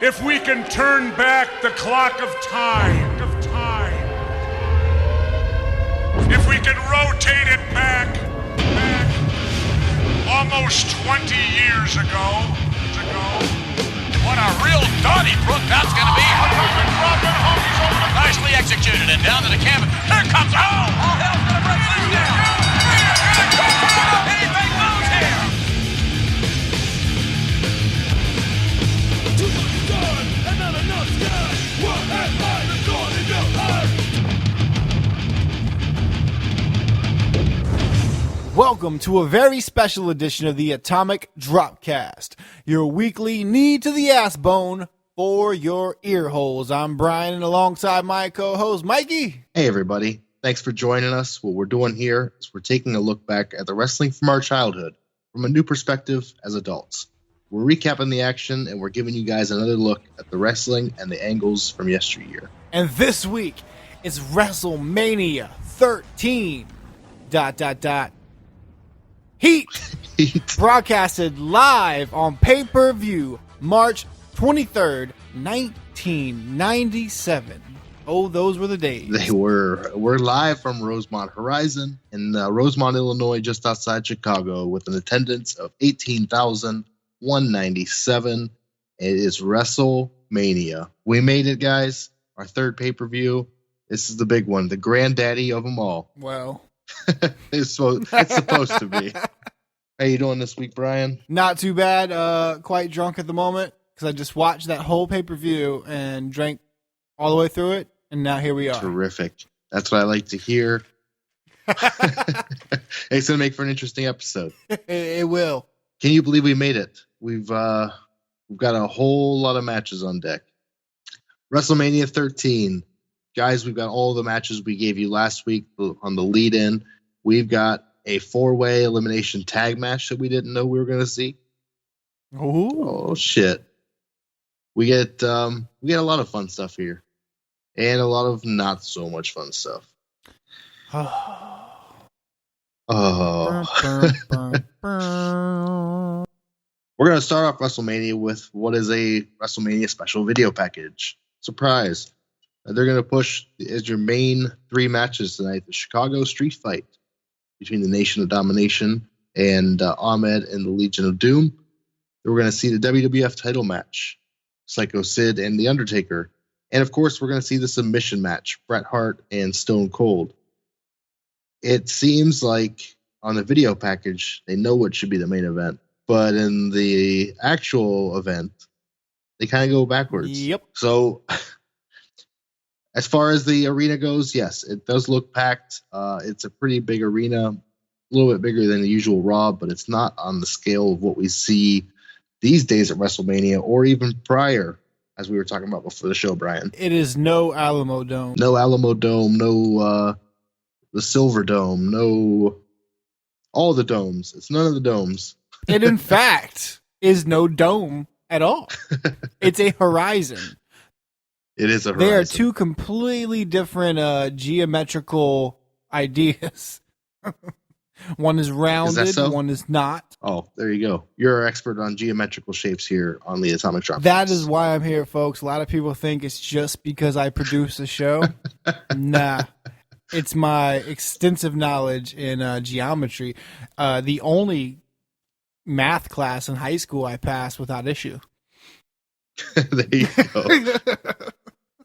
If we can turn back the clock of time, if we can rotate it back almost 20 years ago, what a real Donnybrook that's going to be. Nicely executed and down to the canvas. Here comes, all hell's going to break loose now. Anything moves here. Welcome to a very special edition of the Atomic Dropcast, your weekly knee to the ass bone for your ear holes. I'm Brian, and alongside my co-host Mikey. Hey everybody, thanks for joining us. What we're doing here is we're taking a look back at the wrestling from our childhood from a new perspective as adults. We're recapping the action, and we're giving you guys another look at the wrestling and the angles from yesteryear. And this week is WrestleMania 13. Heat broadcasted live on pay-per-view March 23rd, 1997. Oh, those were the days. They were. We're live from Rosemont Horizon in Rosemont, Illinois, just outside Chicago, with an attendance of 18,197. It is WrestleMania. We made it, guys. Our third pay-per-view. This is the big one, the granddaddy of them all. Well, it's supposed to be. How you doing this week, Brian? Not too bad. Quite drunk at the moment because I just watched that whole pay-per-view and drank all the way through it, and now here we are. Terrific. That's what I like to hear. It's going to make for an interesting episode. It will. Can you believe we made it? We've got a whole lot of matches on deck. WrestleMania 13. Guys, we've got all the matches we gave you last week on the lead-in. We've got a 4-way elimination tag match that we didn't know we were going to see. Ooh. Oh, shit. We get a lot of fun stuff here. And a lot of not so much fun stuff. Oh. We're going to start off WrestleMania with what is a WrestleMania special video package. Surprise. They're going to push as your main three matches tonight, the Chicago Street Fight between the Nation of Domination and Ahmed and the Legion of Doom. We're going to see the WWF title match, Psycho Sid and The Undertaker. And, of course, we're going to see the submission match, Bret Hart and Stone Cold. It seems like on the video package, they know what should be the main event. But in the actual event, they kind of go backwards. Yep. So as far as the arena goes, yes, it does look packed. It's a pretty big arena, a little bit bigger than the usual Raw, but it's not on the scale of what we see these days at WrestleMania or even prior, as we were talking about before the show, Brian. It is no Alamo Dome. No Alamo Dome, no the Silver Dome, no all the domes. It's none of the domes. It, in fact, is no dome at all. It's a horizon. It is a horizon. They are two completely different geometrical ideas. One is rounded, so? one is not. Oh, there you go. You're an expert on geometrical shapes here on the Atomic Drop. That is why I'm here, folks. A lot of people think it's just because I produce a show. Nah. It's my extensive knowledge in geometry. The only math class in high school I passed without issue. There you go.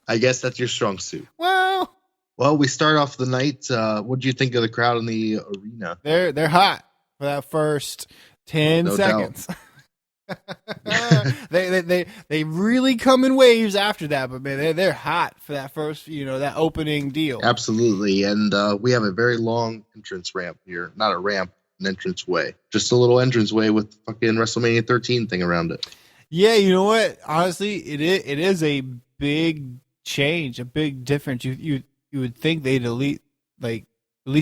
I guess that's your strong suit. Well, we start off the night. What do you think of the crowd in the arena? They're hot for that first 10 No seconds. they really come in waves after that, but man, they're hot for that first, that opening deal. Absolutely, and we have a very long entrance ramp here. Not a ramp, an entrance way. Just a little entrance way with the fucking WrestleMania 13 thing around it. Yeah, you know what? Honestly, it is a big change, a big difference. You would think they'd at least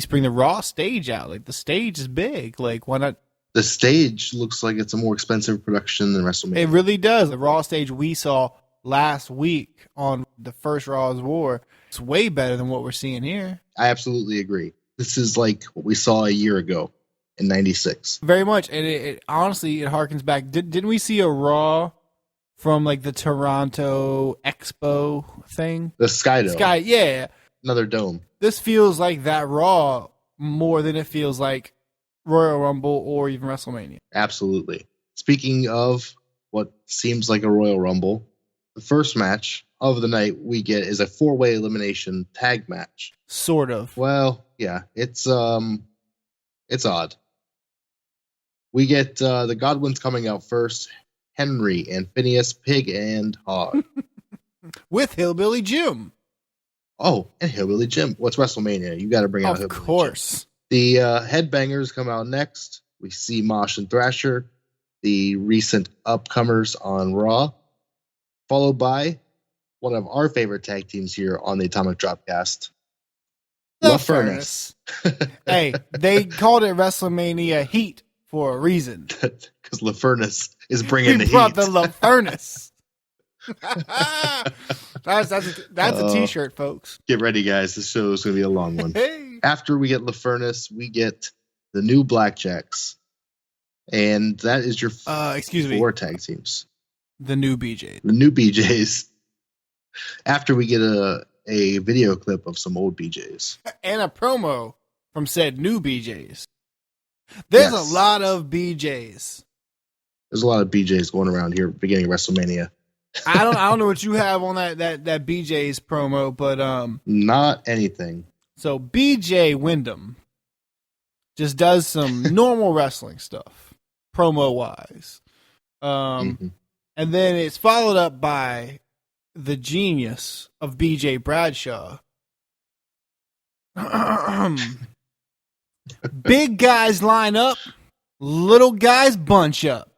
bring the Raw stage out. Like, the stage is big. Like, why not? The stage looks like it's a more expensive production than WrestleMania. It really does. The Raw stage we saw last week on the first Raw's War, it's way better than what we're seeing here. I absolutely agree. This is like what we saw a year ago in '96. Very much. And it honestly, it harkens back. Didn't we see a Raw from like the Toronto Expo thing. The Sky Dome. Sky, yeah. Another dome. This feels like that Raw more than it feels like Royal Rumble or even WrestleMania. Absolutely. Speaking of what seems like a Royal Rumble, the first match of the night we get is a 4-way elimination tag match. Sort of. Well, yeah, it's odd. We get the Godwins coming out first, Henry and Phineas, Pig and Hog. With Hillbilly Jim. Oh, and Hillbilly Jim. What's WrestleMania? You got to bring out Hillbilly Jim. Of course. The Headbangers come out next. We see Mosh and Thrasher, the recent upcomers on Raw, followed by one of our favorite tag teams here on the Atomic Dropcast, La Furnace. Hey, they called it WrestleMania Heat for a reason. Because La Furnace is bringing the heat. He brought the La Furnace. that's a t-shirt, folks. Get ready, guys. This show is going to be a long one. Hey. After we get La Furnace, we get the new Blackjacks. And that is your four tag teams. The new BJs. The new BJs. After we get a video clip of some old BJs. And a promo from said new BJs. There's a lot of BJs. There's a lot of BJs going around here at the beginning of WrestleMania. I don't know what you have on that BJ's promo, but not anything. So BJ Wyndham just does some normal wrestling stuff, promo wise. And then it's followed up by the genius of BJ Bradshaw. Big guys line up, little guys bunch up.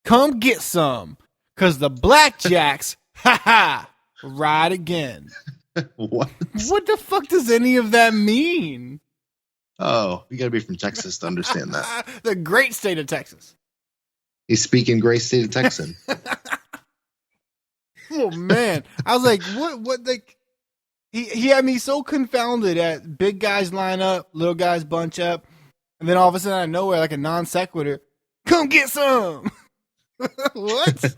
Come get some, cause the Blackjacks, ride again. What? What the fuck does any of that mean? Oh, you gotta be from Texas to understand that. The great state of Texas. He's speaking great state of Texan. Oh man, I was like, what? Like, he had me so confounded at big guys line up, little guys bunch up, and then all of a sudden out of nowhere, like a non sequitur, come get some. What?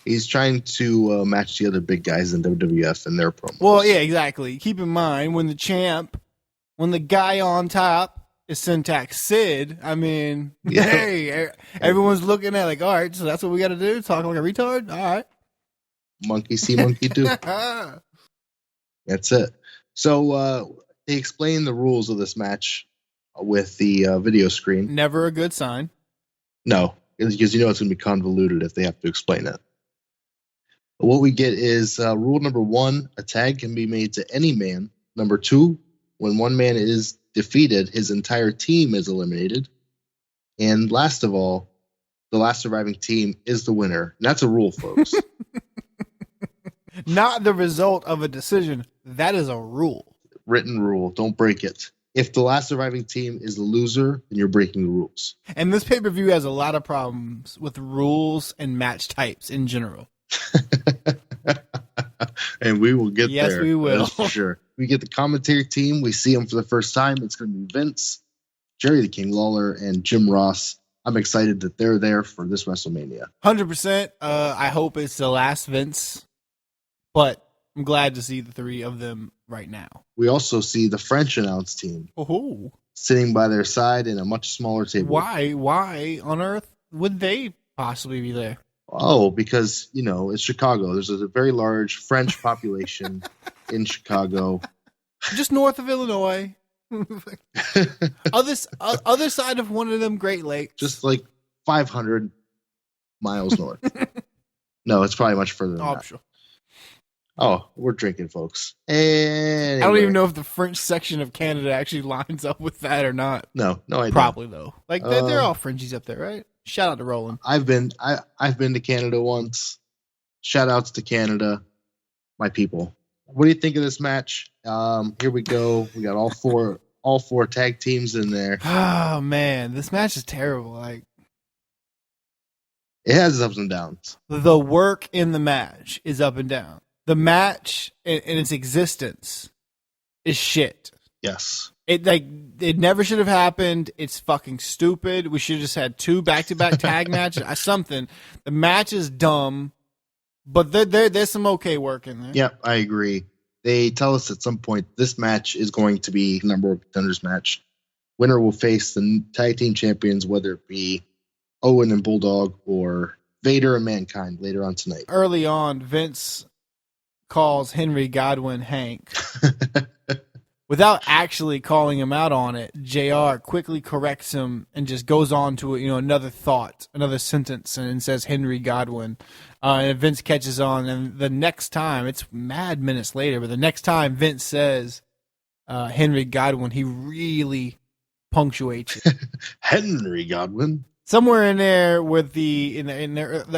He's trying to match the other big guys in WWF and their promos. Well, yeah, exactly. Keep in mind when the guy on top is Syntax Sid. I mean, hey, everyone's looking at like, all right, so that's what we got to do. Talk like a retard. All right. Monkey see, monkey do. That's it. So they explain the rules of this match with the video screen. Never a good sign. No, because you know it's going to be convoluted if they have to explain it. What we get is rule number 1, a tag can be made to any man. Number 2, when one man is defeated, his entire team is eliminated. And last of all, the last surviving team is the winner. And that's a rule, folks. Not the result of a decision. That is a rule. Written rule. Don't break it. If the last surviving team is the loser, then you're breaking the rules. And this pay-per-view has a lot of problems with rules and match types in general. And we will get there. Yes, we will. That's for sure. We get the commentary team. We see them for the first time. It's going to be Vince, Jerry the King Lawler, and Jim Ross. I'm excited that they're there for this WrestleMania. 100%. I hope it's the last Vince, but I'm glad to see the three of them right now. We also see the French announce team sitting by their side in a much smaller table. Why on earth would they possibly be there? Oh, because, you know, it's Chicago. There's a very large French population in Chicago. Just north of Illinois. other side of one of them Great Lakes. Just like 500 miles north. No, it's probably much further than that. Sure. Oh, we're drinking, folks. Anyway. I don't even know if the French section of Canada actually lines up with that or not. No idea. Probably though. Like they're all Frenchies up there, right? Shout out to Roland. I've been to Canada once. Shout outs to Canada, my people. What do you think of this match? Here we go. We got all four tag teams in there. Oh man, this match is terrible. Like, it has ups and downs. The work in the match is up and down. The match in its existence is shit. Yes. It never should have happened. It's fucking stupid. We should have just had 2 back-to-back tag matches. Something. The match is dumb, but there's some okay work in there. Yep, I agree. They tell us at some point this match is going to be the number 1 contenders match. Winner will face the tag team champions, whether it be Owen and Bulldog or Vader and Mankind later on tonight. Early on, Vince calls Henry Godwinn Hank. Without actually calling him out on it, JR quickly corrects him and just goes on to another thought, another sentence, and says Henry Godwinn. And Vince catches on, and the next time, it's mad minutes later, but the next time Vince says Henry Godwinn, he really punctuates it. Henry Godwinn. Somewhere in there with the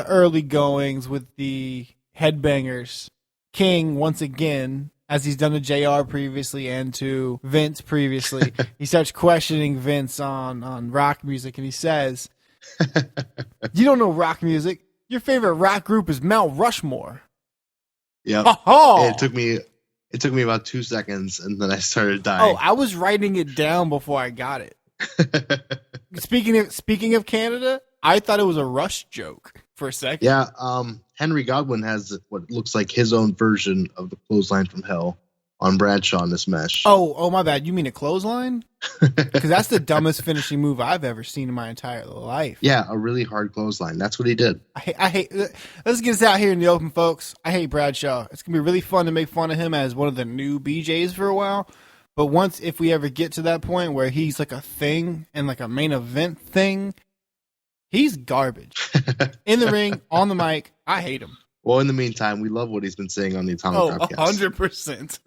early goings with the headbangers, King once again, as he's done to JR previously and to Vince previously, he starts questioning Vince on rock music, and he says, "You don't know rock music. Your favorite rock group is Mount Rushmore." Yeah. Oh, It took me about 2 seconds, and then I started dying. Oh, I was writing it down before I got it. Speaking of Canada, I thought it was a Rush joke for a second. Yeah, Henry Godwinn has what looks like his own version of the clothesline from hell on Bradshaw in this match. Oh, my bad. You mean a clothesline? Because that's the dumbest finishing move I've ever seen in my entire life. Yeah, a really hard clothesline. That's what he did. I hate. Let's get this out here in the open, folks. I hate Bradshaw. It's gonna be really fun to make fun of him as one of the new BJs for a while. But if we ever get to that point where he's like a thing and like a main event thing, he's garbage. In the ring, on the mic, I hate him. Well, in the meantime, we love what he's been saying on the Atomic Dropcast. 100%.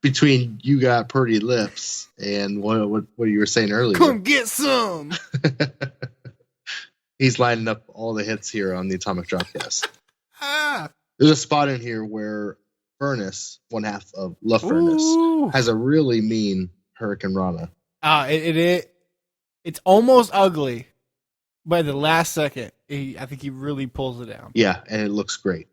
Between you got pretty lips and what you were saying earlier. Come get some. He's lining up all the hits here on the Atomic Dropcast. Ah. There's a spot in here where Furnace, one half of La Furnace, has a really mean Hurricane Rana. It's almost ugly. By the last second, I think he really pulls it down. Yeah, and it looks great.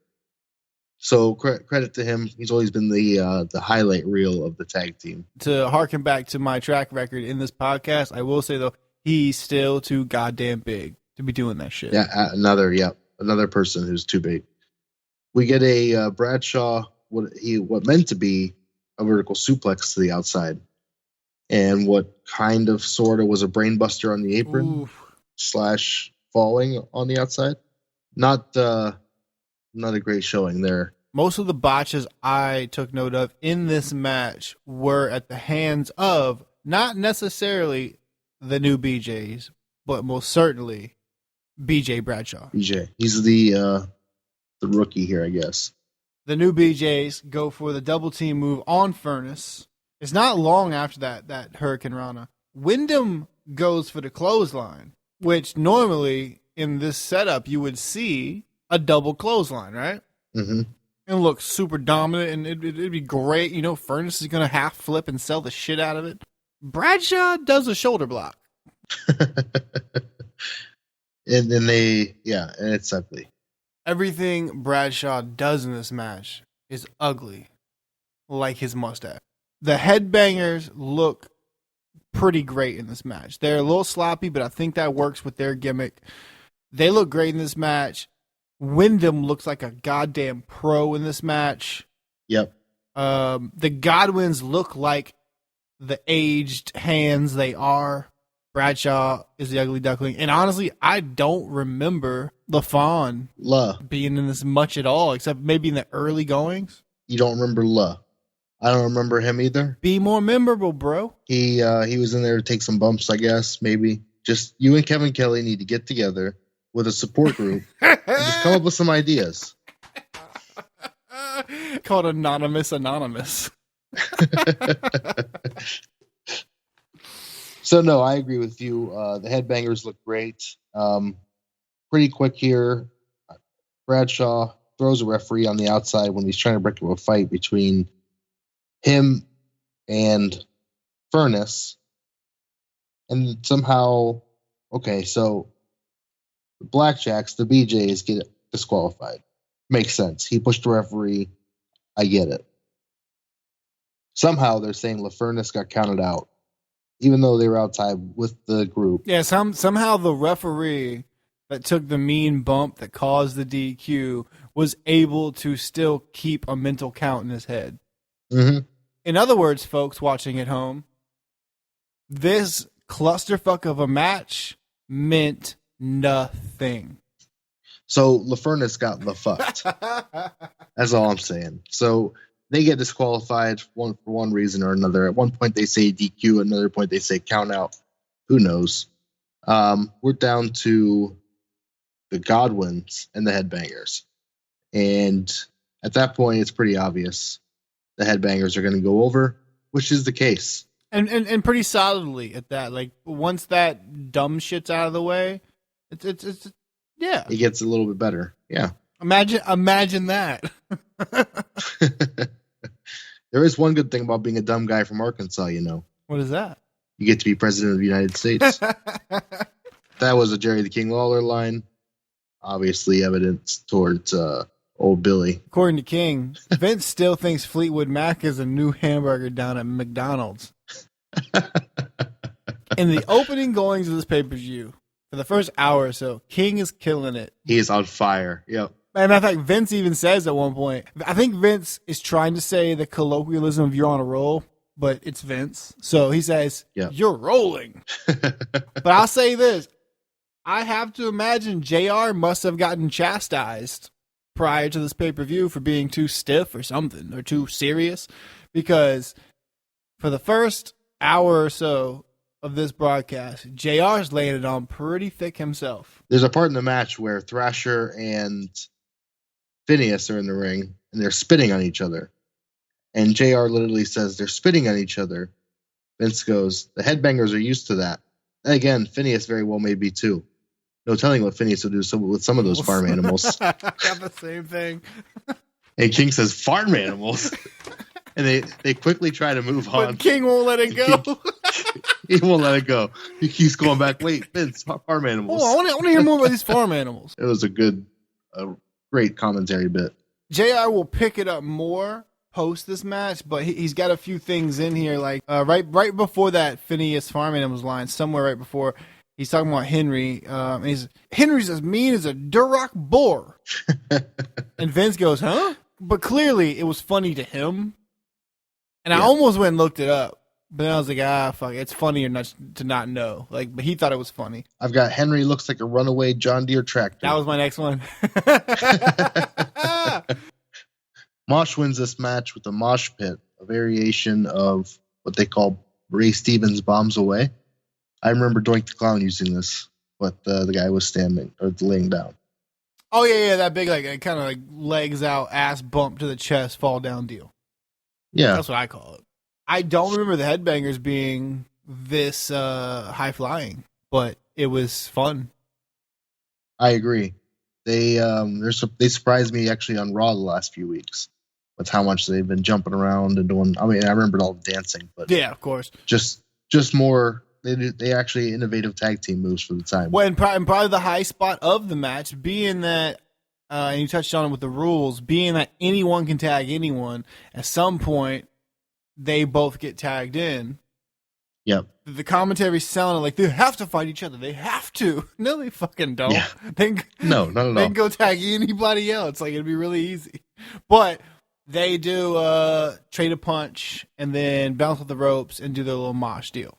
So credit to him. He's always been the highlight reel of the tag team. To harken back to my track record in this podcast, I will say, though, he's still too goddamn big to be doing that shit. Yeah, another person who's too big. We get a Bradshaw, what meant to be a vertical suplex to the outside, and what kind of sort of was a brainbuster on the apron / falling on the outside. Not a great showing there. Most of the botches I took note of in this match were at the hands of not necessarily the new BJs, but most certainly BJ Bradshaw. BJ, he's the rookie here, I guess. The new BJs go for the double team move on Furnace. It's not long after that Hurricane Rana. Wyndham goes for the clothesline, which normally in this setup you would see a double clothesline, right? Mm-hmm. And look super dominant, and it'd be great. Furnace is going to half flip and sell the shit out of it. Bradshaw does a shoulder block. And then and it's ugly. Everything Bradshaw does in this match is ugly, like his mustache. The headbangers look pretty great in this match. They're a little sloppy, but I think that works with their gimmick. They look great in this match. Wyndham looks like a goddamn pro in this match. Yep. The Godwins look like the aged hands they are. Bradshaw is the ugly duckling. And honestly, I don't remember LaFawn being in this much at all, except maybe in the early goings. You don't remember La? I don't remember him either. Be more memorable, bro. He was in there to take some bumps, I guess, maybe. Just you and Kevin Kelly need to get together with a support group and just come up with some ideas. Called Anonymous. So, no, I agree with you. The headbangers look great. Pretty quick here. Bradshaw throws a referee on the outside when he's trying to break up a fight between him and Furnace. And somehow, so the Blackjacks, the BJs, get disqualified. Makes sense. He pushed the referee. I get it. Somehow they're saying LaFurnace got counted out, even though they were outside with the group. Yeah, somehow the referee that took the mean bump that caused the DQ was able to still keep a mental count in his head. Mm-hmm. In other words, folks watching at home, this clusterfuck of a match meant nothing. So LaFurnace got LaFucked. That's all I'm saying. So they get disqualified for one reason or another. At one point they say DQ, another point they say count out. Who knows? We're down to the Godwins and the Headbangers. And at that point, it's pretty obvious the Headbangers are going to go over, which is the case. And pretty solidly at that. Like, once that dumb shit's out of the way, it's yeah. It gets a little bit better. Yeah. Imagine that. There is one good thing about being a dumb guy from Arkansas, you know. What is that? You get to be president of the United States. That was a Jerry the King Lawler line. Obviously evidence towards old Billy. According to King, Vince still thinks Fleetwood Mac is a new hamburger down at McDonald's. In the opening goings of this pay-per-view, for the first hour or so, King is killing it. He is on fire. Yep. As a matter of fact, Vince even says at one point, I think Vince is trying to say the colloquialism of you're on a roll, but it's Vince. So he says, yep. You're rolling. But I'll say this. I have to imagine JR must have gotten chastised prior to this pay-per-view for being too stiff or something, or too serious, because for the first hour or so of this broadcast, JR's laying it on pretty thick himself. There's a part in the match where Thrasher and Phineas are in the ring, and they're spitting on each other. And JR literally says they're spitting on each other. Vince goes, the Headbangers are used to that. And again, Phineas very well may be too. No telling what Phineas will do with some of those farm animals. I got the same thing. And King says, farm animals? And they quickly try to move on. But King won't let it go. He won't let it go. He keeps going back. Wait, Vince, farm animals. Oh, I want to hear more about these farm animals. It was a great commentary bit. JR will pick it up more post this match, but he's got a few things in here, like right before that Phineas farm animals line, somewhere right before, he's talking about Henry. Henry's as mean as a Duroc boar. And Vince goes, huh? But clearly it was funny to him. And I almost went and looked it up. But then I was like, fuck, it's funny or not to not know. Like, but he thought it was funny. I've got Henry looks like a runaway John Deere tractor. That was my next one. Mosh wins this match with a mosh pit, a variation of what they call Ray Stevens bombs away. I remember Doink the Clown using this, but the guy was standing or laying down. Oh yeah, that big like kind of like legs out, ass bump to the chest, fall down deal. Yeah, that's what I call it. I don't remember the Headbangers being this high flying, but it was fun. I agree. They surprised me actually on Raw the last few weeks with how much they've been jumping around and doing. I mean, I remembered all the dancing, but yeah, of course, just more. They actually innovative tag team moves for the time. Well, and probably the high spot of the match being that, and you touched on it with the rules, being that anyone can tag anyone. At some point, they both get tagged in. Yep. The commentary sounded like they have to fight each other. They have to. No, they fucking don't. Yeah. No, not at all. They can go tag anybody else. Like, it'd be really easy. But they do trade a punch and then bounce off the ropes and do their little mosh deal.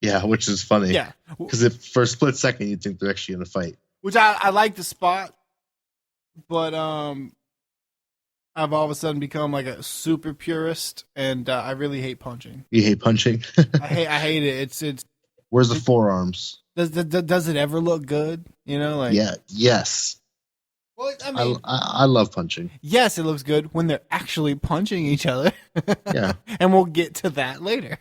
Yeah, which is funny. Yeah. Because if for a split second you think they're actually going to fight. Which I like the spot, but I've all of a sudden become like a super purist, and I really hate punching. You hate punching? I hate it. It's. Where's the forearms? Does it ever look good? You know, like yeah, yes. Well, I mean, I love punching. Yes, it looks good when they're actually punching each other. Yeah, and we'll get to that later.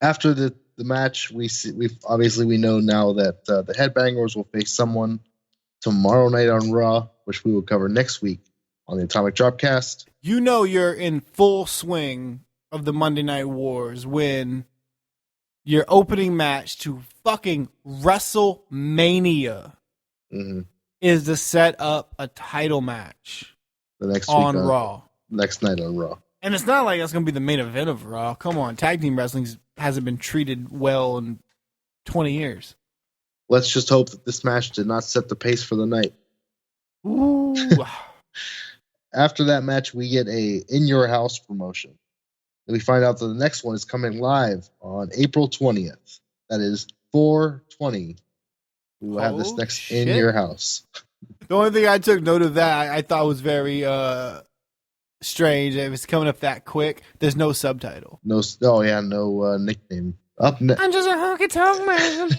After the match, we know now that the Headbangers will face someone tomorrow night on Raw, which we will cover next week on the Atomic Dropcast. You know you're in full swing of the Monday Night Wars when your opening match to fucking WrestleMania is to set up a title match the next on week Raw. Next night on Raw. And it's not like that's going to be the main event of Raw. Come on, tag team wrestling hasn't been treated well in 20 years. Let's just hope that this match did not set the pace for the night. Ooh. After that match, we get a In Your House promotion. And we find out that the next one is coming live on April 20th. That is 4/20. We will have this next shit. In Your House. The only thing I took note of that I thought was very strange. If it's coming up that quick, there's no subtitle. No nickname. I'm just a honky tonk man.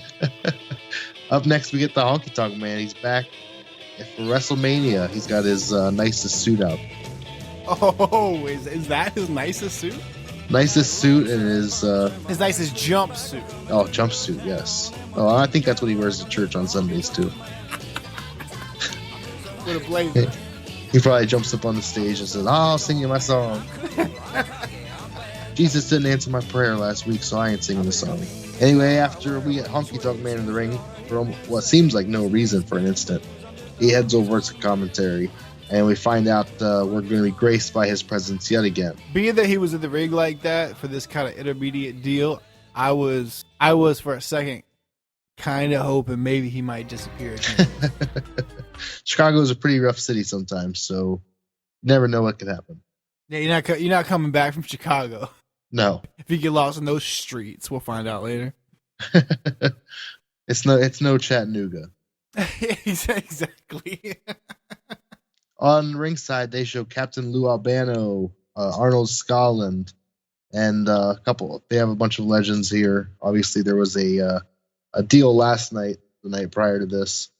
Up next, we get the Honky Tonk Man. He's back for WrestleMania. He's got his nicest suit out. Oh, is that his nicest suit? Nicest suit and his nicest jumpsuit. Oh, jumpsuit, yes. Oh, I think that's what he wears to church on Sundays too. With a blazer. He probably jumps up on the stage and says, "I'll sing you my song." Jesus didn't answer my prayer last week, so I ain't singing the song. Anyway, after we get Honky Tonk Man in the ring for what seems like no reason for an instant, he heads over to commentary, and we find out we're going to be graced by his presence yet again. Being that he was in the ring like that for this kind of intermediate deal, I was for a second kind of hoping maybe he might disappear again. Chicago is a pretty rough city sometimes, so you never know what could happen. Yeah, you're not coming back from Chicago. No. If you get lost in those streets, we'll find out later. It's no Chattanooga. Exactly. On ringside, they show Captain Lou Albano, Arnold Scotland, and a couple. They have a bunch of legends here. Obviously, there was a deal last night, the night prior to this.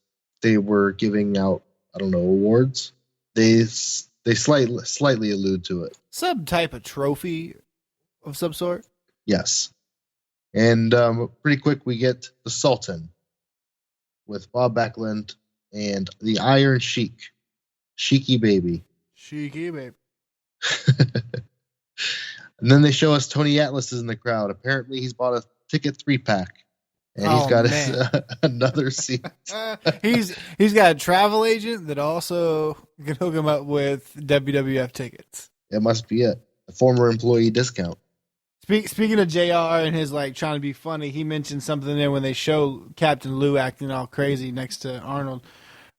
They were giving out, I don't know, awards. They slightly allude to it. Some type of trophy of some sort. Yes. And pretty quick, we get the Sultan with Bob Backlund and the Iron Sheik. Sheiky baby. Sheiky baby. And then they show us Tony Atlas is in the crowd. Apparently, he's bought a ticket 3-pack. And he's got another seat. he's got a travel agent that also can hook him up with WWF tickets. It must be it. A former employee discount. Speaking of JR and his trying to be funny, he mentioned something there when they show Captain Lou acting all crazy next to Arnold.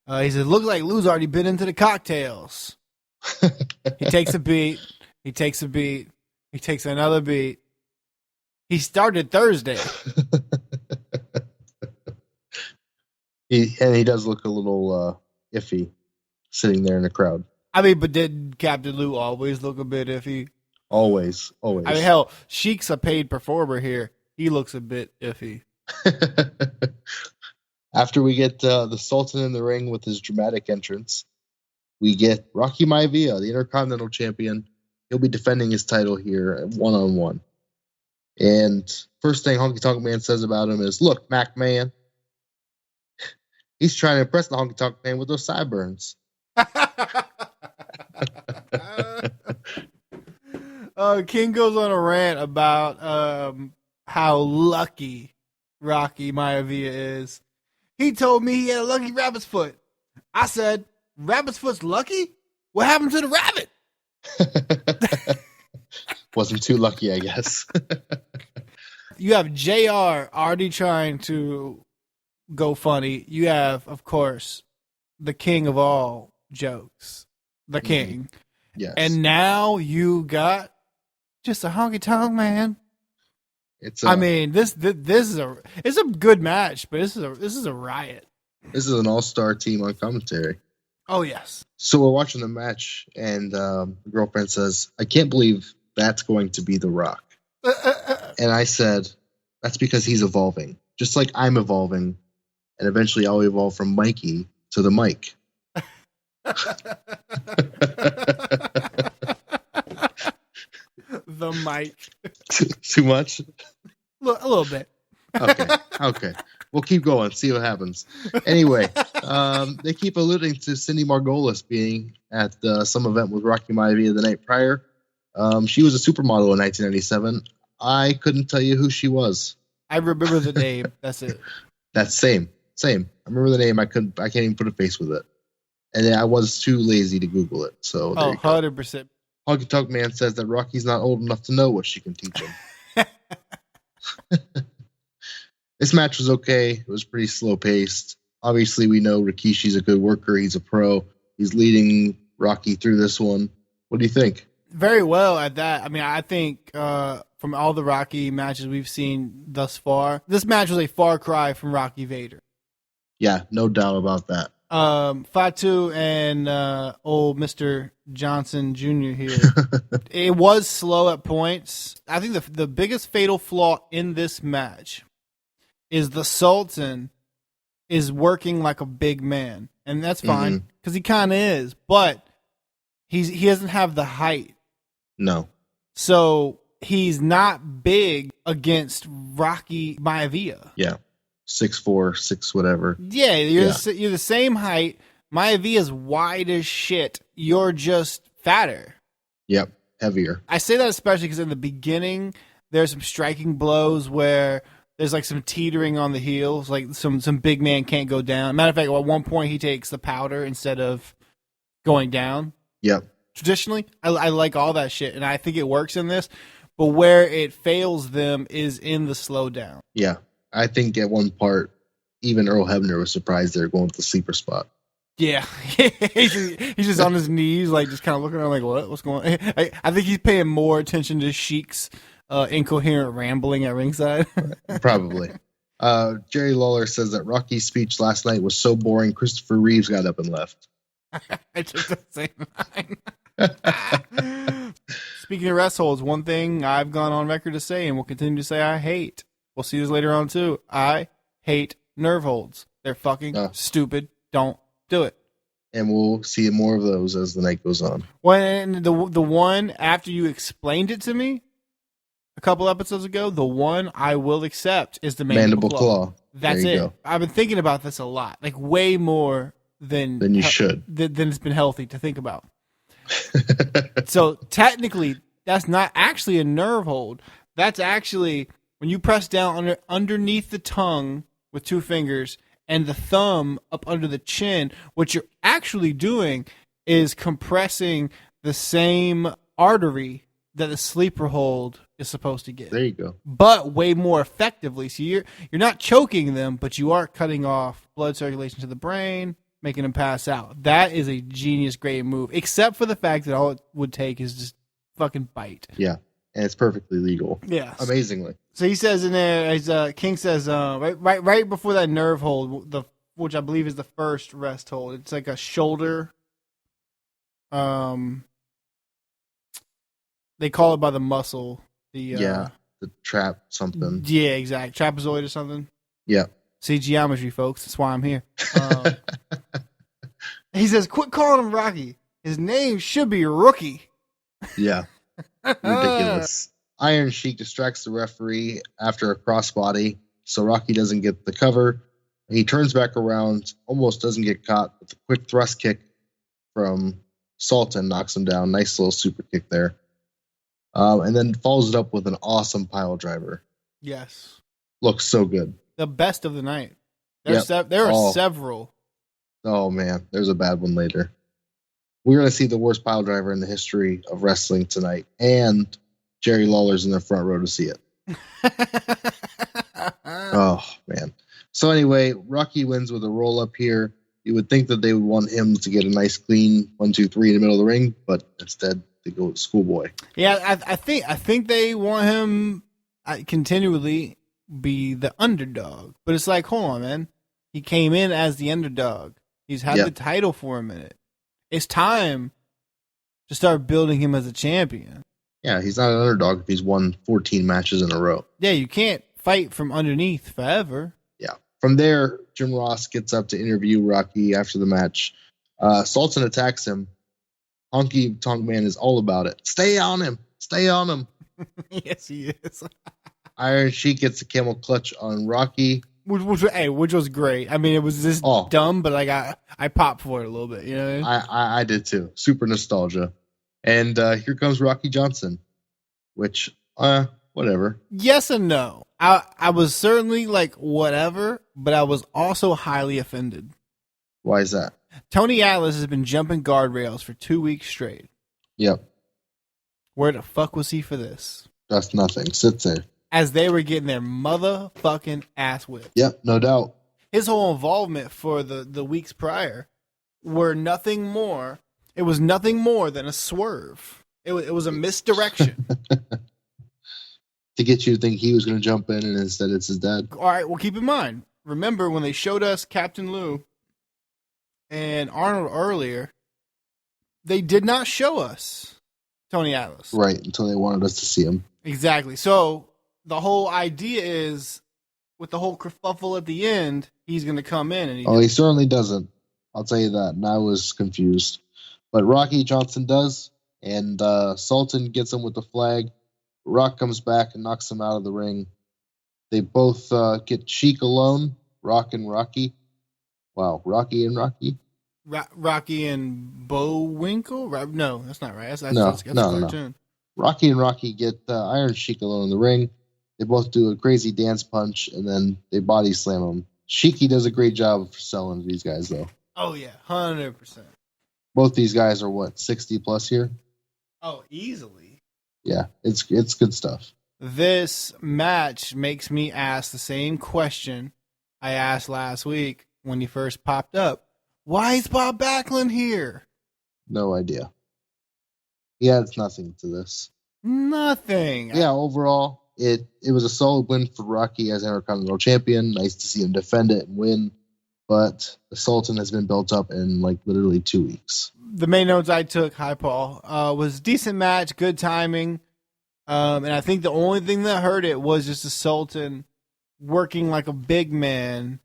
He said, "Looks like Lou's already been into the cocktails." He takes a beat. He takes a beat. He takes another beat. He started Thursday. He does look a little iffy sitting there in the crowd. I mean, but did Captain Lou always look a bit iffy? Always. I mean, hell, Sheik's a paid performer here. He looks a bit iffy. After we get the Sultan in the ring with his dramatic entrance, we get Rocky Maivia, the Intercontinental Champion. He'll be defending his title here one-on-one. And first thing Honky Tonk Man says about him is, "Look, Mac Man, he's trying to impress the Honky Tonk Man with those sideburns." King goes on a rant about how lucky Rocky Maivia is. He told me he had a lucky rabbit's foot. I said, "Rabbit's foot's lucky? What happened to the rabbit?" Wasn't too lucky, I guess. You have JR already trying to go funny. You have, of course, the king of all jokes, the king. Yes. And now you got just a honky tonk man. I mean, this is it's a good match, but this is a riot. This is an all-star team on commentary. Oh yes. So we're watching the match, and the girlfriend says, "I can't believe that's going to be The Rock." And I said, "That's because he's evolving, just like I'm evolving, and eventually I'll evolve from Mikey to the Mike." The mic. Too much? A little bit. Okay. We'll keep going. See what happens. Anyway, they keep alluding to Cindy Margolis being at some event with Rocky Maivia the night prior. She was a supermodel in 1997. I couldn't tell you who she was. I remember the name. That's it. That's same. I remember the name. I can't even put a face with it. And I was too lazy to Google it. So 100%. Honky Tonk Man says that Rocky's not old enough to know what she can teach him. This match was okay. It was pretty slow paced. Obviously, we know Rikishi's a good worker. He's a pro. He's leading Rocky through this one. What do you think? Very well at that. I mean, I think from all the Rocky matches we've seen thus far, this match was a far cry from Rocky Vader. Yeah, no doubt about that. Fatu and old Mr. Johnson Jr. here. It was slow at points. I think the biggest fatal flaw in this match is the Sultan is working like a big man. And that's fine, because he kind of is. But he doesn't have the height. No. So he's not big against Rocky Maivia. Yeah. 6'4", 6 whatever. Yeah, you're the same height. Maivia's wide as shit. You're just fatter. Yep, heavier. I say that especially because in the beginning, there's some striking blows where there's like some teetering on the heels, like some big man can't go down. Matter of fact, at one point he takes the powder instead of going down. Yep. Traditionally, I like all that shit, and I think it works in this. But where it fails them is in the slowdown. Yeah. I think at one part, even Earl Hebner was surprised they were going with the sleeper spot. Yeah. he's just on his knees, like just kind of looking around like, what's going on? I think he's paying more attention to Sheik's incoherent rambling at ringside. Probably. Jerry Lawler says that Rocky's speech last night was so boring, Christopher Reeves got up and left. I took the same line. Speaking of rest holds, one thing I've gone on record to say and will continue to say I hate. We'll see this later on too. I hate nerve holds. They're fucking stupid. Don't do it. And we'll see more of those as the night goes on. When the one after you explained it to me a couple episodes ago, the one I will accept is the mandible claw. That's it. Go. I've been thinking about this a lot, like way more than you should. Than it's been healthy to think about. So technically, that's not actually a nerve hold. That's actually when you press down underneath the tongue with two fingers and the thumb up under the chin, what you're actually doing is compressing the same artery that the sleeper hold is supposed to get. There you go. But way more effectively. So you're not choking them, but you are cutting off blood circulation to the brain, making them pass out. That is a genius, great move, except for the fact that all it would take is just fucking bite. Yeah. And it's perfectly legal. Yeah. Amazingly. So he says in there, as King says, right before that nerve hold, which I believe is the first rest hold, it's like a shoulder. They call it by the muscle. The trap something. Yeah, exactly. Trapezoid or something. Yeah. See, geometry, folks. That's why I'm here. He says, quit calling him Rocky. His name should be Rookie. Yeah. Ridiculous. Iron Sheik distracts the referee after a crossbody, so Rocky doesn't get the cover. He turns back around, almost doesn't get caught, but the quick thrust kick from Sultan knocks him down. Nice little super kick there. And then follows it up with an awesome pile driver. Yes. Looks so good. The best of the night. There are several. Oh, man. There's a bad one later. We're going to see the worst pile driver in the history of wrestling tonight. And Jerry Lawler's in the front row to see it. Oh, man. So anyway, Rocky wins with a roll-up here. You would think that they would want him to get a nice clean 1, 2, 3 in the middle of the ring, but instead they go with Schoolboy. Yeah, I think they want him continually be the underdog. But it's like, hold on, man. He came in as the underdog. He's had the title for a minute. It's time to start building him as a champion. Yeah, he's not an underdog if he's won 14 matches in a row. Yeah, you can't fight from underneath forever. Yeah. From there, Jim Ross gets up to interview Rocky after the match. Sultan attacks him. Honky Tonk Man is all about it. Stay on him. Stay on him. Yes, he is. Iron Sheik gets a camel clutch on Rocky. Which was great. I mean, it was just dumb, but like I popped for it a little bit. You know what I mean? I did too. Super nostalgia. And here comes Rocky Johnson, which, whatever. Yes and no. I was certainly like, whatever, but I was also highly offended. Why is that? Tony Atlas has been jumping guardrails for 2 weeks straight. Yep. Where the fuck was he for this? That's nothing. Sits there. As they were getting their motherfucking ass whipped. Yep, no doubt. His whole involvement for the weeks prior were nothing more. It was nothing more than a swerve. It was a misdirection. To get you to think he was going to jump in, and instead it's his dad. All right, well, keep in mind. Remember when they showed us Captain Lou and Arnold earlier, they did not show us Tony Atlas. Right, until they wanted us to see him. Exactly. So the whole idea is, with the whole kerfuffle at the end, he's going to come in. And he certainly doesn't. I'll tell you that. And I was confused. But Rocky Johnson does, and Sultan gets him with the flag. Rock comes back and knocks him out of the ring. They both get Sheik alone, Rock and Rocky. Wow, Rocky and Rocky? Rocky and Bullwinkle? No, that's not right. That's a cartoon. No. Rocky and Rocky get Iron Sheik alone in the ring. They both do a crazy dance punch, and then they body slam him. Sheiky does a great job of selling these guys, though. Oh, yeah, 100%. Both these guys are, 60 plus here? Oh, easily. Yeah, it's good stuff. This match makes me ask the same question I asked last week when he first popped up. Why is Bob Backlund here? No idea. He adds nothing to this. Nothing. Yeah, overall, it was a solid win for Rocky as Intercontinental Champion. Nice to see him defend it and win. But the Sultan has been built up in literally 2 weeks. The main notes I took, hi Paul, was decent match, good timing. And I think the only thing that hurt it was just the Sultan working like a big man.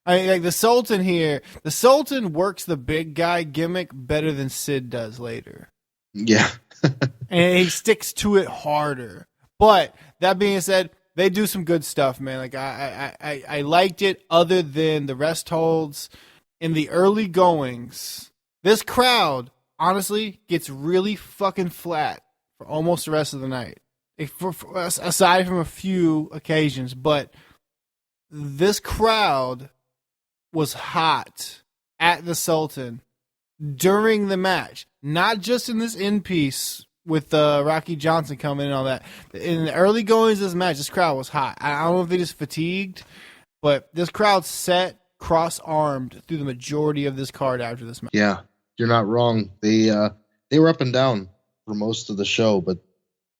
I mean, like the Sultan here, the Sultan works the big guy gimmick better than Sid does later. Yeah. And he sticks to it harder. But that being said, they do some good stuff, man. Like I liked it other than the rest holds in the early goings. This crowd, honestly, gets really fucking flat for almost the rest of the night. Aside from a few occasions, but this crowd was hot at the Sultan during the match, not just in this end piece with Rocky Johnson coming and all that. In the early goings of this match, this crowd was hot. I don't know if they just fatigued, but this crowd sat cross-armed through the majority of this card after this match. Yeah, you're not wrong. They were up and down for most of the show, but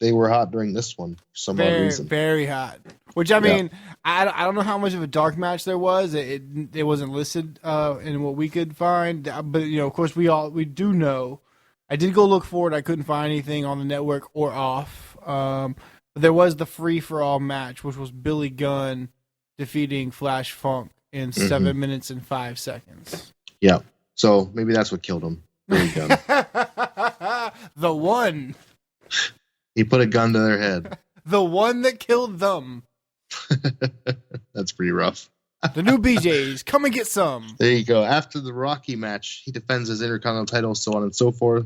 they were hot during this one for some odd reason. Very hot. Which, I mean, I don't know how much of a dark match there was. It wasn't listed in what we could find. But, of course, we do know. I did go look for it. I couldn't find anything on the network or off. But there was the free-for-all match, which was Billy Gunn defeating Flash Funk in 7 minutes and 5 seconds. Yeah. So maybe that's what killed him. Billy Gunn. The one. He put a gun to their head. The one that killed them. That's pretty rough. The new BJs, come and get some. There you go. After the Rocky match, he defends his Intercontinental title, so on and so forth.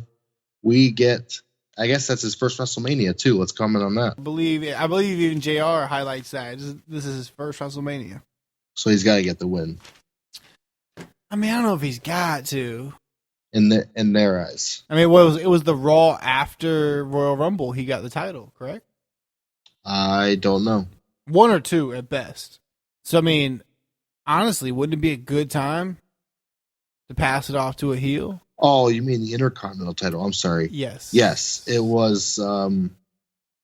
We get, I guess that's his first WrestleMania too. Let's comment on that. I believe even JR highlights that. This is his first WrestleMania. So he's got to get the win. I mean, I don't know if he's got to. In their eyes. I mean, it was the Raw after Royal Rumble he got the title, correct? I don't know. 1 or 2 at best. So, I mean, honestly, wouldn't it be a good time to pass it off to a heel? Oh, you mean the Intercontinental title? I'm sorry. Yes. Yes, it was,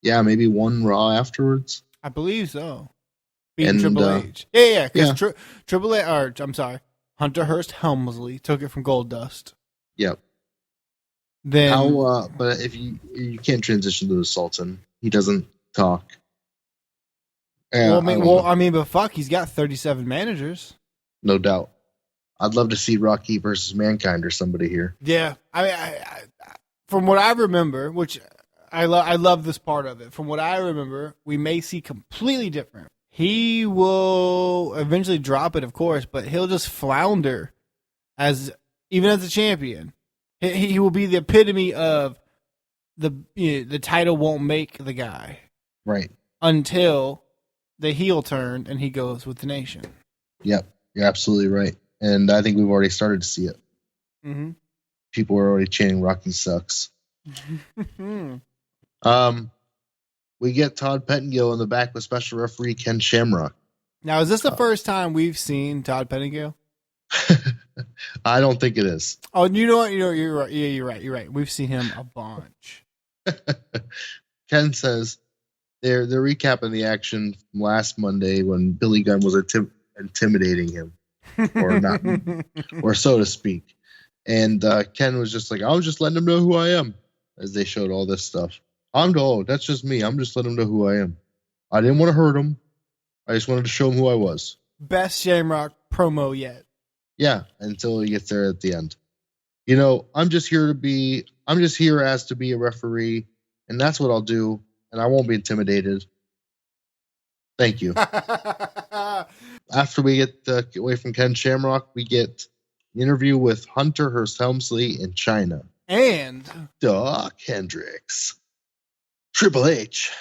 maybe one Raw afterwards. I believe so. Beating Triple H. Yeah. Because Triple H, Hunter Hearst Helmsley took it from Goldust. Yep. Then, but if you can't transition to the Sultan, he doesn't talk. But fuck, he's got 37 managers. No doubt. I'd love to see Rocky versus Mankind or somebody here. Yeah, I mean, from what I remember, which I love this part of it. From what I remember, we may see completely different. He will eventually drop it, of course, but he'll just flounder even as a champion. He will be the epitome of the title won't make the guy. Right. Until the heel turn and he goes with the nation. Yep. You're absolutely right. And I think we've already started to see it. Mm-hmm. People are already chanting Rocky sucks. We get Todd Pettengill in the back with special referee Ken Shamrock. Now, is this the first time we've seen Todd Pettengill? I don't think it is. Oh, you know what? You're right. Yeah, you're right. We've seen him a bunch. Ken says they're recapping the action from last Monday when Billy Gunn was intimidating him, or not, or so to speak. And Ken was just like, I was just letting him know who I am, as they showed all this stuff. That's just me. I'm just letting him know who I am. I didn't want to hurt him. I just wanted to show him who I was. Best Shamrock promo yet. Yeah, until he gets there at the end. You know, I'm just here as to be a referee, and that's what I'll do, and I won't be intimidated. Thank you. After we get away from Ken Shamrock, we get an interview with Hunter Hearst Helmsley in China. And Doc Hendricks. Triple H.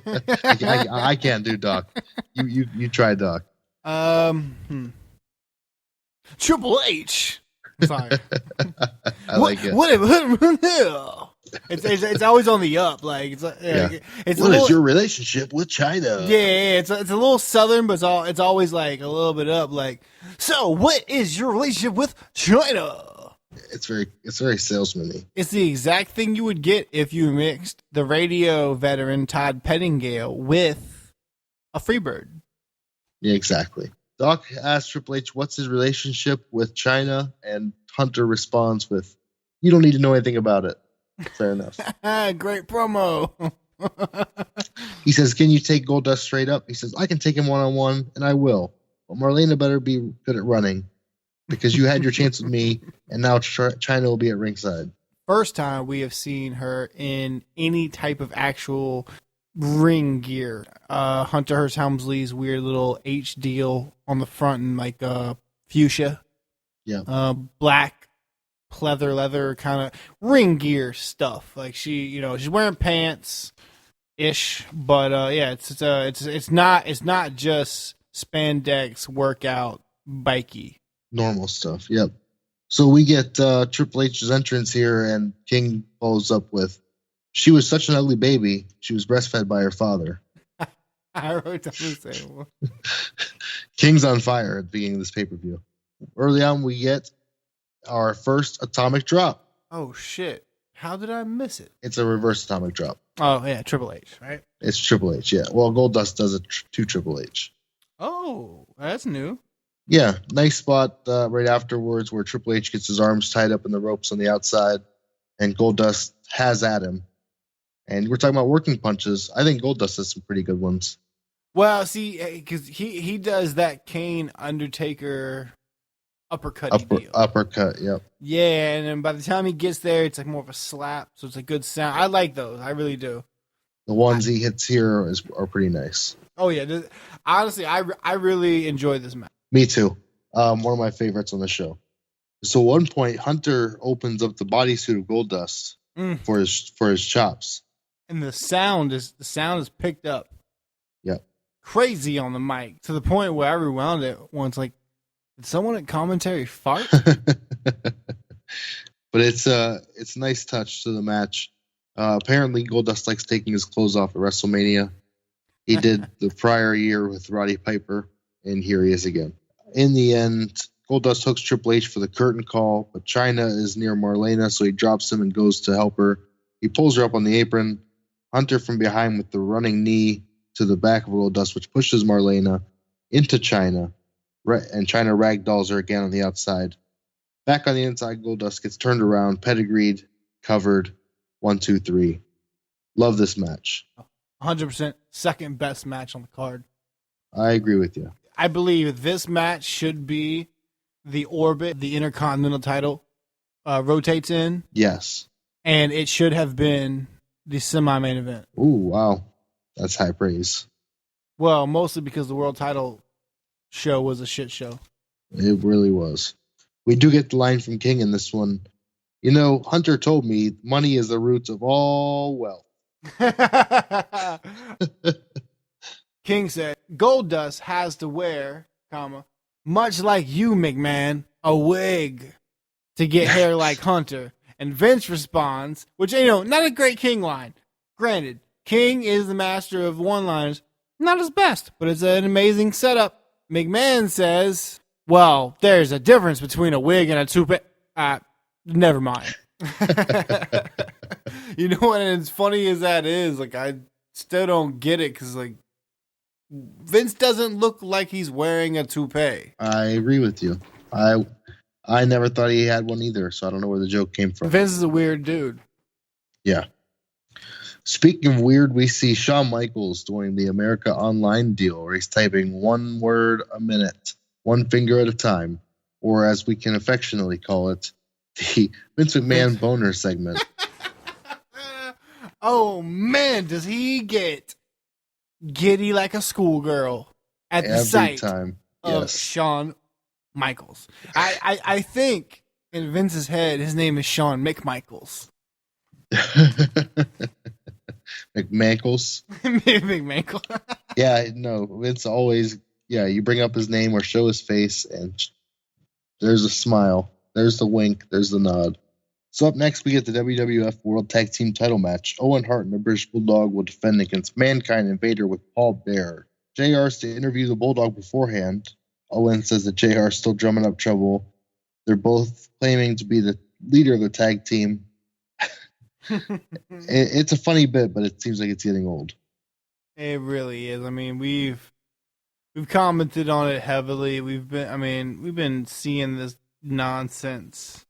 I can't do Doc. You try Doc. Triple H. Sorry. I like it. It's always on the up. Like it's what is your relationship with China? Yeah, it's a little southern, but it's always like a little bit up. Like, so what is your relationship with China? It's very salesman-y. It's the exact thing you would get if you mixed the radio veteran Todd Pettengill with a Freebird. Yeah, exactly. Doc asks Triple H what's his relationship with China, and Hunter responds with, "You don't need to know anything about it." Fair enough. Great promo. He says, "Can you take Goldust straight up?" He says, "I can take him one-on-one, and I will. But Marlena better be good at running, because you had your chance with me, and now China will be at ringside." First time we have seen her in any type of actual ring gear. Hunter Hearst Helmsley's weird little H deal on the front and like fuchsia. Yeah. Black pleather leather kind of ring gear stuff. Like she's wearing pants ish, but yeah, it's not just spandex workout bikey. Normal stuff. Yep. So we get Triple H's entrance here, and King follows up with, "She was such an ugly baby. She was breastfed by her father." I wrote down the same one. King's on fire at the beginning of this pay-per-view. Early on, we get our first atomic drop. Oh, shit. How did I miss it? It's a reverse atomic drop. Oh, yeah, Triple H, right? It's Triple H, yeah. Well, Goldust does it to Triple H. Oh, that's new. Yeah, nice spot right afterwards where Triple H gets his arms tied up in the ropes on the outside, and Goldust has at him. And we're talking about working punches. I think Goldust has some pretty good ones. Well, see, because he does that Kane Undertaker uppercut deal. Uppercut, yep. Yeah, and then by the time he gets there, it's like more of a slap, so it's a good sound. I like those. I really do. The ones he hits here are pretty nice. Oh, yeah. Honestly, I really enjoy this match. Me too. One of my favorites on the show. So at one point, Hunter opens up the bodysuit of Goldust for his chops. And the sound is picked up. Yep. Crazy on the mic, to the point where I rewound it once. Like, did someone at commentary fart? But it's a nice touch to the match. Apparently, Goldust likes taking his clothes off at WrestleMania. He did the prior year with Roddy Piper, and here he is again. In the end, Goldust hooks Triple H for the curtain call, but China is near Marlena, so he drops him and goes to help her. He pulls her up on the apron. Hunter from behind with the running knee to the back of Goldust, which pushes Marlena into China, and China ragdolls her again on the outside. Back on the inside, Goldust gets turned around, pedigreed, covered, 1, 2, 3. Love this match. 100% second best match on the card. I agree with you. I believe this match should be the orbit the Intercontinental title rotates in. Yes. And it should have been the semi-main event. Ooh, wow. That's high praise. Well, mostly because the world title show was a shit show. It really was. We do get the line from King in this one. You know, Hunter told me money is the root of all wealth. King said, Goldust has to wear, much like you, McMahon, a wig to get hair like Hunter. And Vince responds, which, not a great King line. Granted, King is the master of one-liners. Not his best, but it's an amazing setup. McMahon says, well, there's a difference between a wig and a toupee. Never mind. You know what? And as funny as that is, like, I still don't get it because, like, Vince doesn't look like he's wearing a toupee. I agree with you. I never thought he had one either, so I don't know where the joke came from. Vince is a weird dude. Yeah. Speaking of weird, we see Shawn Michaels doing the America Online deal where he's typing one word a minute, one finger at a time, or as we can affectionately call it, the Vince McMahon boner segment. Oh, man, does he get giddy like a schoolgirl at the sight time. of Yes. Shawn Michaels. I think in Vince's head, his name is Shawn McMichaels. McMankles. McMichael. Yeah, no, Vince always, you bring up his name or show his face, and there's a smile. There's the wink. There's the nod. So up next, we get the WWF World Tag Team title match. Owen Hart and the British Bulldog will defend against Mankind and Vader with Paul Bearer. JR's to interview the Bulldog beforehand. Owen says that JR is still drumming up trouble. They're both claiming to be the leader of the tag team. It's a funny bit, but it seems like it's getting old. It really is. I mean, we've commented on it heavily. We've been seeing this nonsense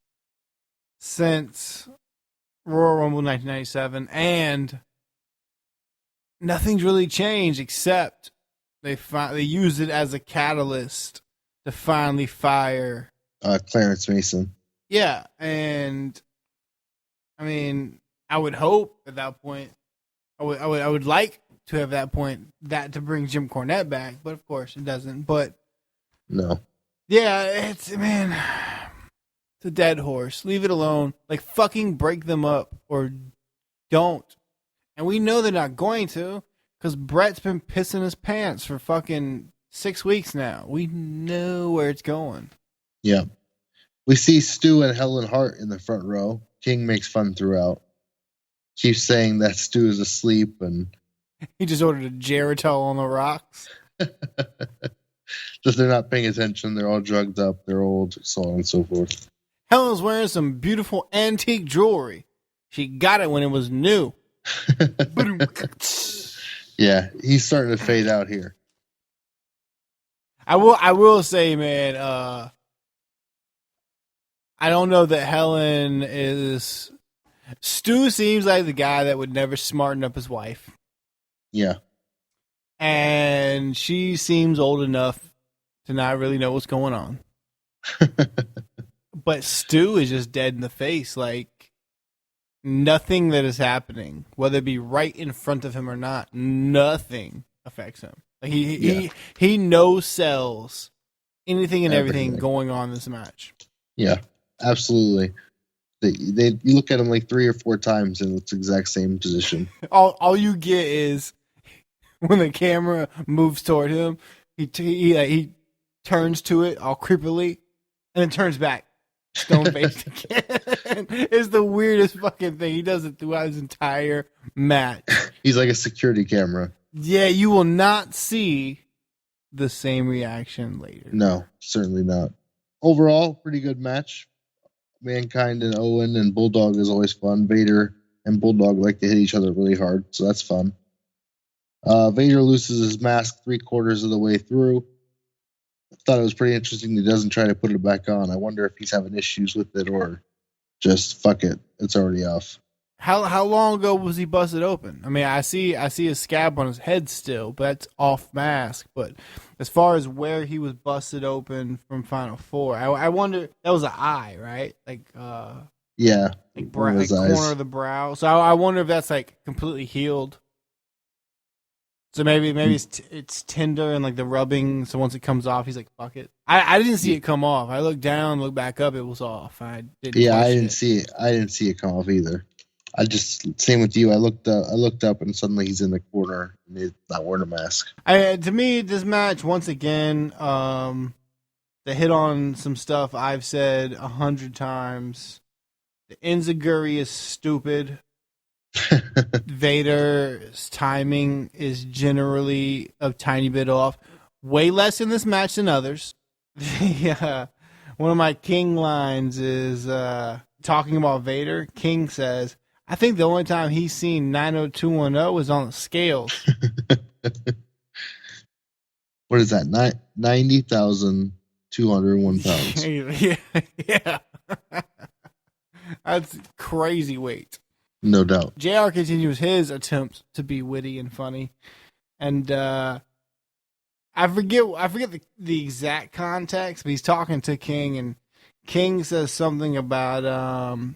since Royal Rumble 1997, and nothing's really changed except they use it as a catalyst to finally fire Clarence Mason. Yeah, and I mean, I would hope at that point, I would like to have that point that to bring Jim Cornette back, but of course it doesn't. But no, yeah, it's a dead horse. Leave it alone. Like, fucking break them up or don't. And we know they're not going to because Brett's been pissing his pants for fucking 6 weeks now. We know where it's going. Yeah. We see Stu and Helen Hart in the front row. King makes fun throughout. Keeps saying that Stu is asleep and he just ordered a Geritol on the rocks. Just they're not paying attention. They're all drugged up. They're old, so on and so forth. Helen's wearing some beautiful antique jewelry. She got it when it was new. Yeah, he's starting to fade out here. I will say, man, I don't know that Helen is... Stu seems like the guy that would never smarten up his wife. Yeah. And she seems old enough to not really know what's going on. But Stu is just dead in the face. Like, nothing that is happening, whether it be right in front of him or not, nothing affects him. Like he no-sells anything and everything going on in this match. Yeah, absolutely. You look at him like 3 or 4 times and it's the exact same position. All you get is when the camera moves toward him, he turns to it all creepily and then turns back. Stone faced again. It's the weirdest fucking thing. He does it throughout his entire match. He's like a security camera. Yeah, you will not see the same reaction later. No, certainly not. Overall, pretty good match. Mankind and Owen and Bulldog is always fun. Vader and Bulldog like to hit each other really hard, so that's fun. Vader loses his mask 3/4 of the way through. I thought it was pretty interesting he doesn't try to put it back on. I wonder if he's having issues with it or just fuck it, it's already off. How long ago was he busted open? I mean, I see a scab on his head still, but that's off mask. But as far as where he was busted open from Final Four, I wonder, that was an eye, right? Like yeah, like corner of the brow. So I wonder if that's like completely healed. So maybe it's tender and like the rubbing. So once it comes off, he's like, fuck it. I didn't see it come off. I looked down, looked back up, it was off. I didn't see it. I didn't see it come off either. I just, same with you. I looked up and suddenly he's in the corner and he's not wearing a mask. To me, this match once again, they hit on some stuff I've said 100 times. The enziguri is stupid. Vader's timing is generally a tiny bit off. Way less in this match than others. One of my King lines is talking about Vader. King says, I think the only time he's seen 90210 was on the scales. What is that? 90,201 pounds. Yeah. That's crazy weight. No doubt. JR continues his attempt to be witty and funny. And I forget the exact context, but he's talking to King, and King says something about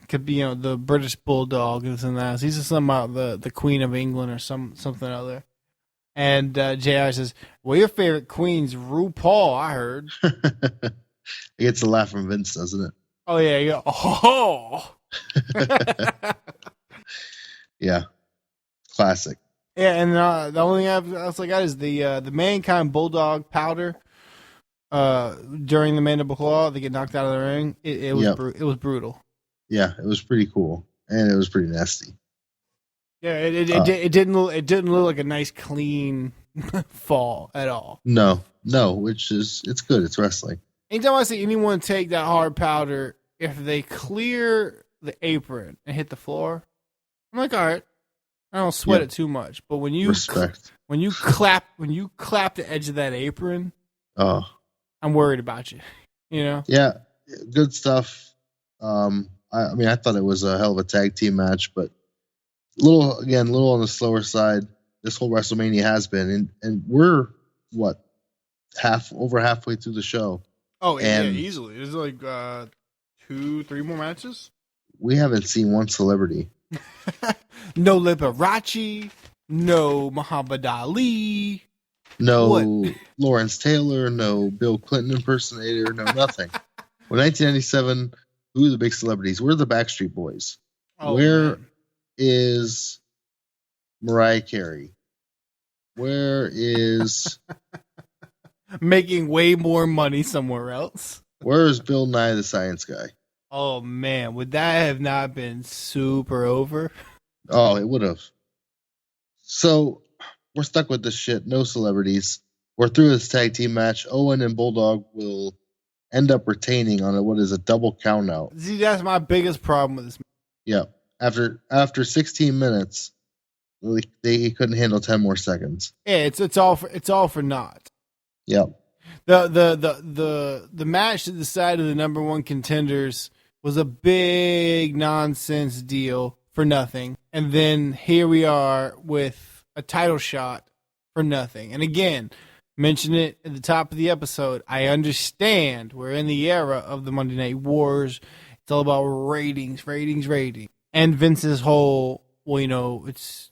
could be the British Bulldog and this and that. He says something about the Queen of England or something other. And JR says, well, your favorite queen's RuPaul, I heard. It gets a laugh from Vince, doesn't it? Oh, yeah. You go, oh. Yeah. Classic. Yeah, and the only thing else I got is the Mankind Bulldog powder during the Mandible Claw. They get knocked out of the ring. It was brutal. Yeah, it was pretty cool. And it was pretty nasty. Yeah, it didn't look like a nice clean fall at all. No, it's good. It's wrestling. Anytime I see anyone take that hard powder, if they clear the apron and hit the floor, I'm like, all right, I don't sweat it too much. But when you clap the edge of that apron, I'm worried about you. Yeah, good stuff. I thought it was a hell of a tag team match, but little on the slower side. This whole WrestleMania has been, and we're over halfway through the show. Oh, yeah, easily. There's like 2-3 more matches. We haven't seen one celebrity. No Liberace, no Muhammad Ali, no Lawrence Taylor, no Bill Clinton impersonator, no nothing. Well, 1997, who are the big celebrities? We're the Backstreet Boys. Oh, Where man. Is Mariah Carey? Where is making way more money somewhere else? Where is Bill Nye the Science Guy? Oh man, would that have not been super over? Oh, it would have. So we're stuck with this shit. No celebrities. We're through this tag team match. Owen and Bulldog will end up retaining on what is a double count out. See, that's my biggest problem with this. Yeah. After 16 minutes, he couldn't handle 10 more seconds. Yeah, it's all for naught. Yep. The match that decided the number one contenders was a big nonsense deal for nothing. And then here we are with a title shot for nothing. And again, mention it at the top of the episode. I understand we're in the era of the Monday Night Wars. It's all about ratings. And Vince's whole, it's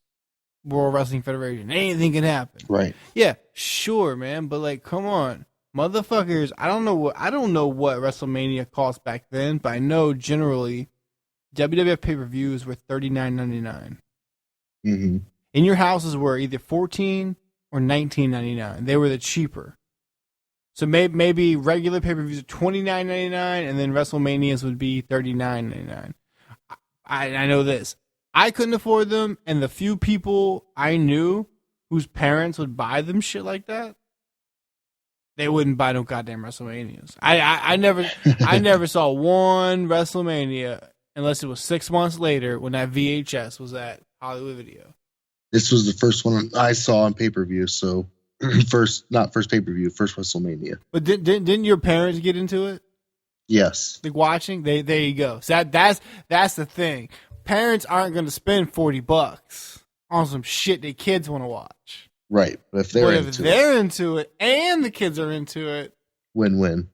World Wrestling Federation. Anything can happen. Right. Yeah, sure, man. But come on. Motherfuckers, I don't know what WrestleMania cost back then, but I know generally WWF pay-per-views were $39.99. Mm-hmm. In your houses were either $14 or $19.99. They were the cheaper. So maybe regular pay-per-views are $29.99, and then WrestleManias would be $39.99. I know this. I couldn't afford them, and the few people I knew whose parents would buy them shit like that, they wouldn't buy no goddamn WrestleManias. I never saw one WrestleMania unless it was 6 months later when that VHS was at Hollywood Video. This was the first one I saw on pay-per-view, so first pay-per-view, first WrestleMania. But didn't your parents get into it? Yes. Like watching? There you go. So that's the thing. Parents aren't going to spend $40 on some shit their kids want to watch. Right. But if they're into it and the kids are into it, win-win.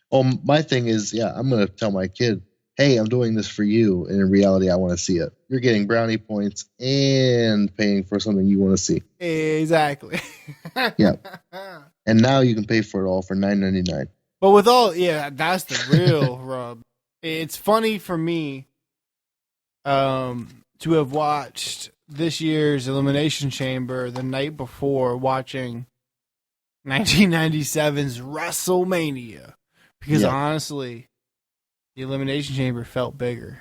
Oh, my thing is, I'm going to tell my kid, hey, I'm doing this for you. And in reality, I want to see it. You're getting brownie points and paying for something you want to see. Exactly. Yeah. And now you can pay for it all for $9.99. But with that's the real rub. It's funny for me to have watched this year's Elimination Chamber the night before watching 1997's WrestleMania. Because honestly, The Elimination Chamber felt bigger.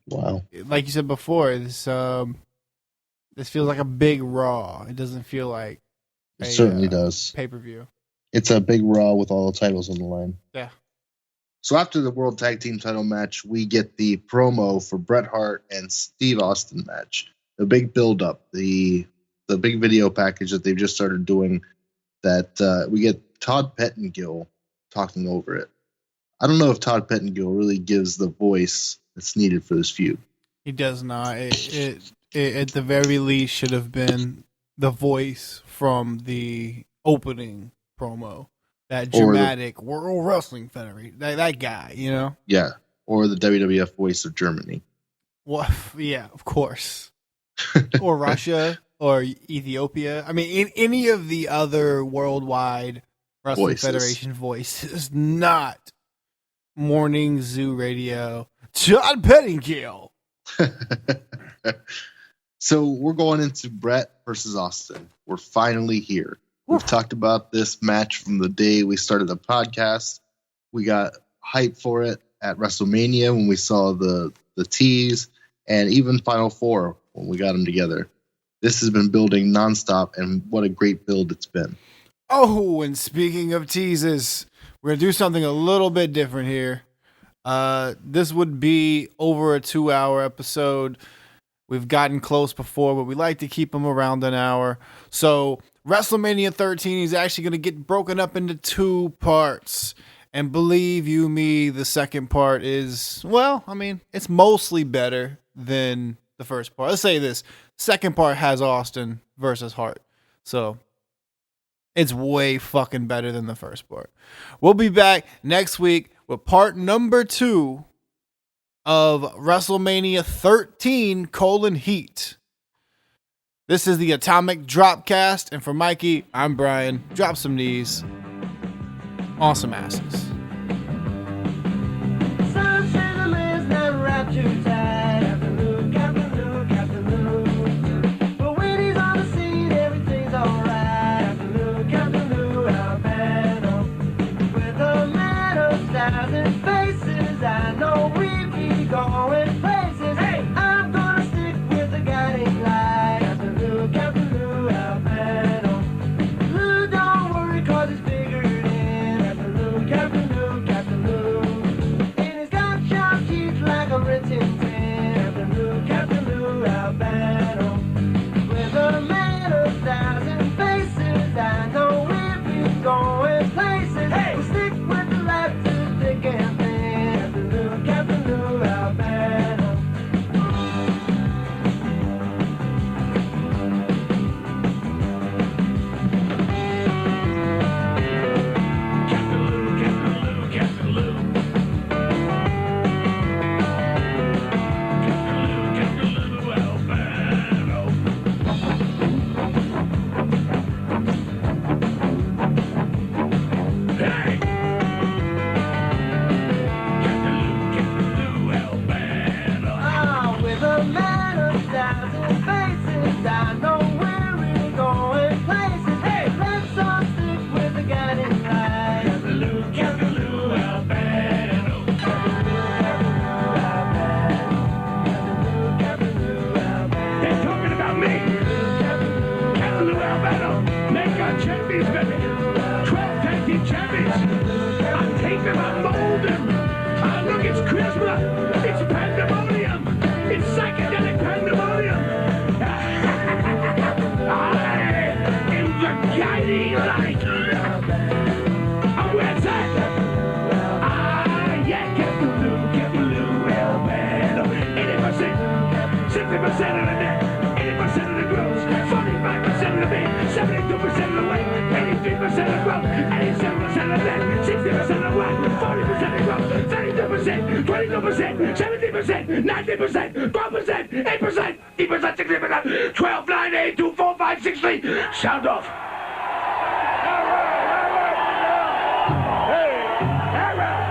Wow. Like you said before, this feels like a big Raw. It doesn't feel like It certainly does. pay-per-view. It's a big Raw with all the titles on the line. Yeah. So after the World Tag Team title match, we get the promo for Bret Hart and Steve Austin match. The big build-up, the big video package that they've just started doing, that we get Todd Pettengill talking over it. I don't know if Todd Pettengill really gives the voice that's needed for this feud. He does not. It at the very least should have been the voice from the opening promo. That dramatic World Wrestling Federation. That guy, you know? Yeah. Or the WWF voice of Germany. Well, yeah, of course. Or Russia or Ethiopia. I mean, in any of the other worldwide Wrestling Federation voices, not Morning Zoo Radio. Todd Pettengill. So we're going into Bret versus Austin. We're finally here. We've talked about this match from the day we started the podcast. We got hype for it at WrestleMania when we saw the tease, and even Final Four when we got them together. This has been building nonstop, and what a great build it's been. Oh, and speaking of teases, we're going to do something a little bit different here. This would be over a 2-hour episode. We've gotten close before, but we like to keep them around an hour. So WrestleMania 13 is actually going to get broken up into 2 parts. And believe you me, the second part is, well, I mean, it's mostly better than the first part. Let's say this. Second part has Austin versus Hart. So it's way fucking better than the first part. We'll be back next week with part number 2 of WrestleMania 13 : Heat. This is the Atomic Dropcast, and for Mikey, I'm Brian. Drop some knees. Awesome asses. Going places. Hey, I'm gonna stick with the guiding light. Captain Lou, Alabama. Lou, don't worry, 'cause it's figured in. Captain Lou. And he's got sharp teeth like a written tin. Captain Lou, Alabama. With a man of 1,000 faces, I know we'll be going places. Hey, we'll stick with the life to thick and thin. Captain Lou, Alabama. Champions, baby. 12 tag team champions. I take them, I mold them. Look, it's charisma. It's pandemonium. It's psychedelic pandemonium. I am the guiding light. Where's that? Yeah, Captain Lou, Alabama. 80%, 60% of the net, 80% of the gross, 45% of the beat, 72% of the weight, 83% of growth, 87% of that, 60% of what, 40% of growth, 32%, 22%, 17%, 19%, 12%, 8%, 8%, 60%, 12, 9, 8, 2, 4, 5, 6, 3. Sound off. All right.